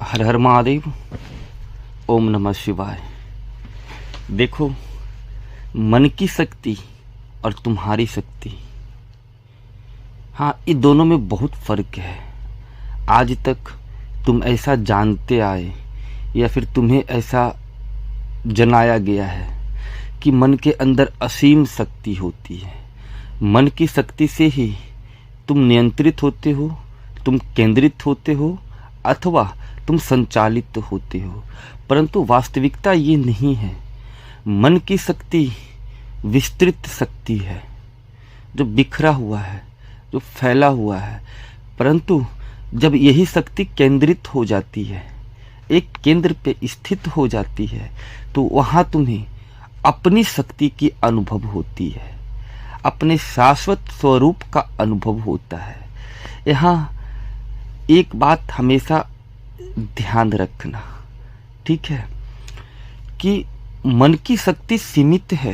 हर हर महादेव। ओम नमः शिवाय। देखो, मन की शक्ति और तुम्हारी शक्ति, हाँ, ये दोनों में बहुत फर्क है। आज तक तुम ऐसा जानते आए या फिर तुम्हें ऐसा जनाया गया है कि मन के अंदर असीम शक्ति होती है। मन की शक्ति से ही तुम नियंत्रित होते हो, तुम केंद्रित होते हो अथवा तुम संचालित होते हो। परंतु वास्तविकता ये नहीं है। मन की शक्ति विस्तृत शक्ति है, जो बिखरा हुआ है, जो फैला हुआ है। परंतु जब यही शक्ति केंद्रित हो जाती है, एक केंद्र पे स्थित हो जाती है, तो वहाँ तुम्हें अपनी शक्ति की अनुभव होती है, अपने शाश्वत स्वरूप का अनुभव होता है। यहाँ एक बात हमेशा ध्यान रखना, ठीक है, कि मन की शक्ति सीमित है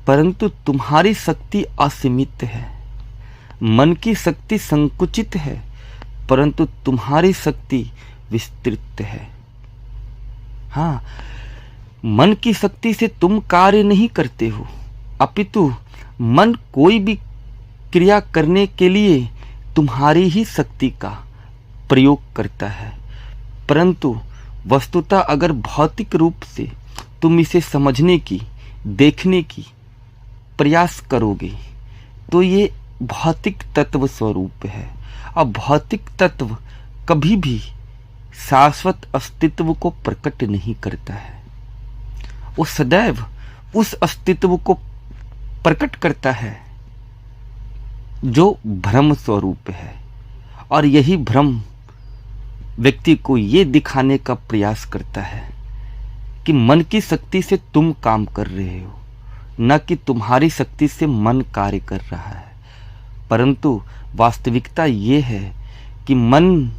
परंतु तुम्हारी शक्ति असीमित है। मन की शक्ति संकुचित है परंतु तुम्हारी शक्ति विस्तृत है। हाँ, मन की शक्ति से तुम कार्य नहीं करते हो, अपितु मन कोई भी क्रिया करने के लिए तुम्हारी ही शक्ति का प्रयोग करता है। परंतु वस्तुतः अगर भौतिक रूप से तुम इसे समझने की, देखने की प्रयास करोगे तो ये भौतिक तत्व स्वरूप है। अब भौतिक तत्व कभी भी शाश्वत अस्तित्व को प्रकट नहीं करता है। वो सदैव उस अस्तित्व को प्रकट करता है जो भ्रम स्वरूप है, और यही भ्रम व्यक्ति को ये दिखाने का प्रयास करता है कि मन की शक्ति से तुम काम कर रहे हो, न कि तुम्हारी शक्ति से मन कार्य कर रहा है। परंतु वास्तविकता ये है कि मन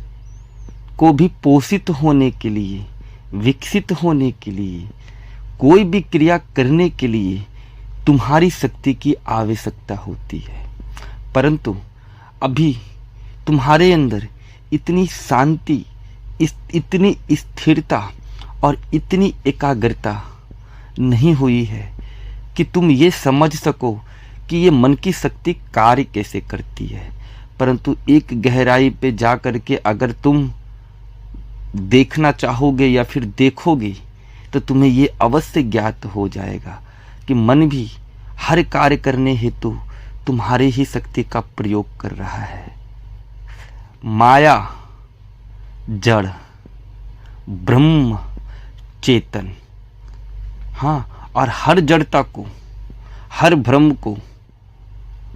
को भी पोषित होने के लिए, विकसित होने के लिए, कोई भी क्रिया करने के लिए तुम्हारी शक्ति की आवश्यकता होती है। परंतु अभी तुम्हारे अंदर इतनी शांति, इतनी स्थिरता और इतनी एकाग्रता नहीं हुई है कि तुम ये समझ सको कि ये मन की शक्ति कार्य कैसे करती है। परंतु एक गहराई पे जा कर के अगर तुम देखना चाहोगे या फिर देखोगे तो तुम्हें ये अवश्य ज्ञात हो जाएगा कि मन भी हर कार्य करने हेतु तुम्हारी ही शक्ति का प्रयोग कर रहा है। माया जड़, ब्रह्म चेतन। हाँ, और हर जड़ता को, हर भ्रम को,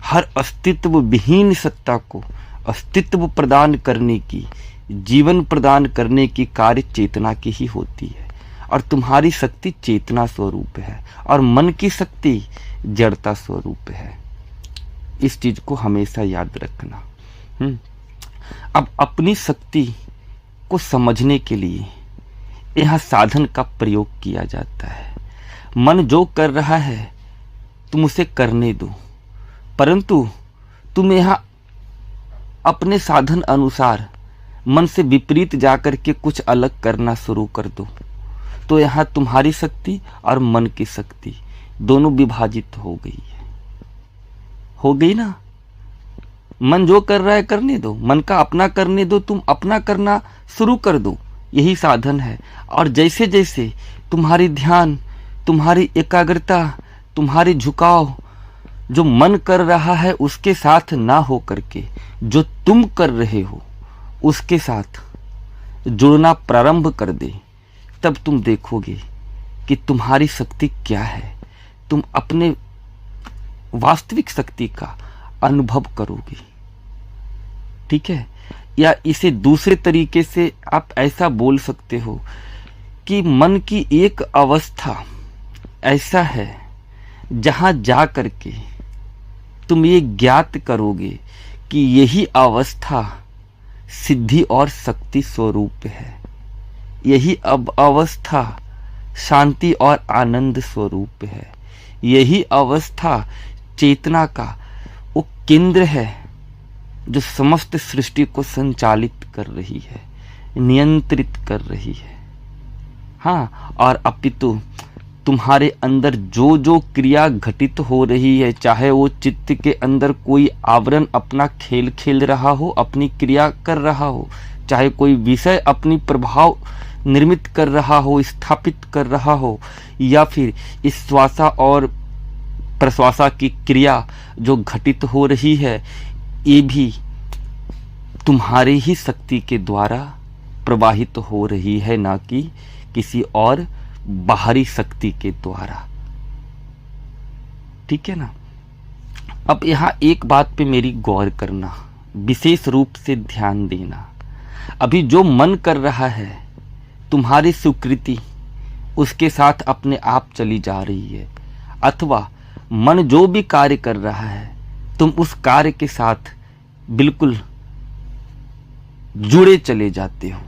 हर अस्तित्व विहीन सत्ता को अस्तित्व प्रदान करने की, जीवन प्रदान करने की कार्य चेतना की ही होती है। और तुम्हारी शक्ति चेतना स्वरूप है और मन की शक्ति जड़ता स्वरूप है। इस चीज को हमेशा याद रखना। अब अपनी शक्ति को समझने के लिए यहाँ साधन का प्रयोग किया जाता है। मन जो कर रहा है तुम उसे करने दो, परंतु तुम यहाँ अपने साधन अनुसार मन से विपरीत जाकर के कुछ अलग करना शुरू कर दो, तो यहाँ तुम्हारी शक्ति और मन की शक्ति दोनों विभाजित हो गई है। हो गई ना। मन जो कर रहा है करने दो, मन का अपना करने दो, तुम अपना करना शुरू कर दो, यही साधन है। और जैसे जैसे तुम्हारी ध्यान, तुम्हारी एकाग्रता, तुम्हारी झुकाव जो मन कर रहा है उसके साथ ना हो करके जो तुम कर रहे हो उसके साथ जुड़ना प्रारंभ कर दे, तब तुम देखोगे कि तुम्हारी शक्ति क्या है। तुम अपने वास्तविक शक्ति का अनुभव करोगे, ठीक है। या इसे दूसरे तरीके से आप ऐसा बोल सकते हो कि मन की एक अवस्था ऐसा है जहां जा करके तुम ये ज्ञात करोगे कि यही अवस्था सिद्धि और शक्ति स्वरूप है। यही अब अवस्था शांति और आनंद स्वरूप है। यही अवस्था चेतना का वो केंद्र है जो समस्त सृष्टि को संचालित कर रही है। नियंत्रित कर रही है। हाँ, और अपितु तुम्हारे अंदर जो जो क्रिया घटित हो रही है, चाहे वो चित्त के अंदर कोई आवरण अपना खेल खेल रहा हो, अपनी क्रिया कर रहा हो, चाहे कोई विषय अपनी प्रभाव निर्मित कर रहा हो, स्थापित कर रहा हो, या फिर इस श्वासा और प्रश्वासा की क्रिया जो घटित हो रही है, ये भी तुम्हारी ही शक्ति के द्वारा प्रवाहित हो रही है, ना कि किसी और बाहरी शक्ति के द्वारा। ठीक है ना। अब यहां एक बात पे मेरी गौर करना, विशेष रूप से ध्यान देना। अभी जो मन कर रहा है, तुम्हारी स्वीकृति उसके साथ अपने आप चली जा रही है, अथवा मन जो भी कार्य कर रहा है, तुम उस कार्य के साथ बिल्कुल जुड़े चले जाते हो,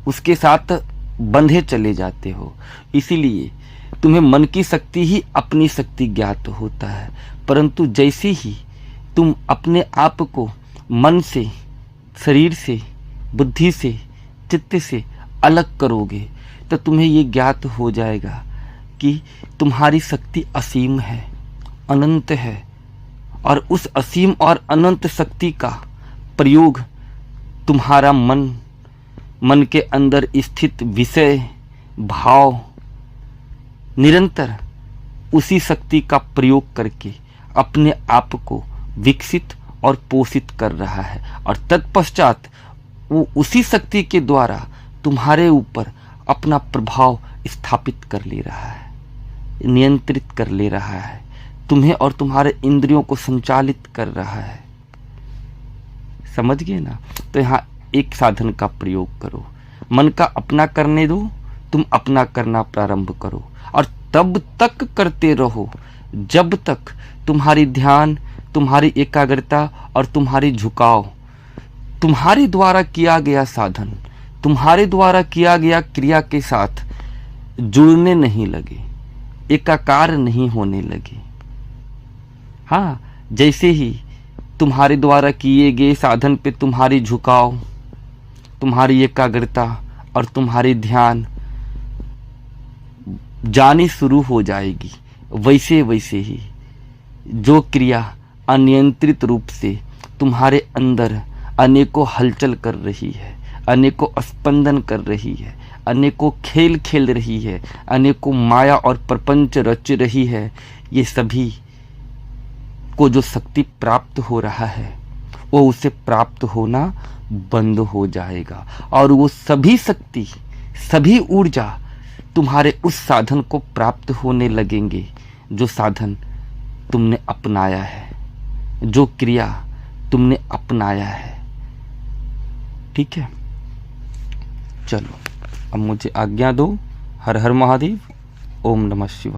उसके साथ बंधे चले जाते हो। इसीलिए तुम्हें मन की शक्ति ही अपनी शक्ति ज्ञात होता है, परंतु जैसे ही तुम अपने आप को मन से, शरीर से, बुद्धि से, चित्त से अलग करोगे, तो तुम्हें ये ज्ञात हो जाएगा कि तुम्हारी शक्ति असीम है, अनंत है, और उस असीम और अनंत शक्ति का प्रयोग तुम्हारा मन के अंदर स्थित विषय, भाव निरंतर उसी शक्ति का प्रयोग करके अपने आप को विकसित और पोषित कर रहा है, और तत्पश्चात वो उसी शक्ति के द्वारा तुम्हारे ऊपर अपना प्रभाव स्थापित कर ले रहा है, नियंत्रित कर ले रहा है, तुम्हें और तुम्हारे इंद्रियों को संचालित कर रहा है। समझ गए ना। तो यहाँ एक साधन का प्रयोग करो, मन का अपना करने दो, तुम अपना करना प्रारंभ करो, और तब तक करते रहो जब तक तुम्हारी ध्यान, तुम्हारी एकाग्रता और तुम्हारी झुकाव तुम्हारे द्वारा किया गया साधन, तुम्हारे द्वारा किया गया क्रिया के साथ जुड़ने नहीं लगे, एकाकार नहीं होने लगे। हाँ, जैसे ही तुम्हारे द्वारा किए गए साधन पे तुम्हारी झुकाव, तुम्हारी एकाग्रता और तुम्हारी ध्यान जानी शुरू हो जाएगी, वैसे वैसे ही जो क्रिया अनियंत्रित रूप से तुम्हारे अंदर अनेकों हलचल कर रही है, अनेकों स्पंदन कर रही है, अनेकों खेल खेल रही है, अनेकों माया और प्रपंच रच रही है, ये सभी को जो शक्ति प्राप्त हो रहा है, वो उसे प्राप्त होना बंद हो जाएगा, और वो सभी शक्ति, सभी ऊर्जा तुम्हारे उस साधन को प्राप्त होने लगेंगे जो साधन तुमने अपनाया है, जो क्रिया तुमने अपनाया है। ठीक है, चलो अब मुझे आज्ञा दो। हर हर महादेव। ओम नमः शिवाय।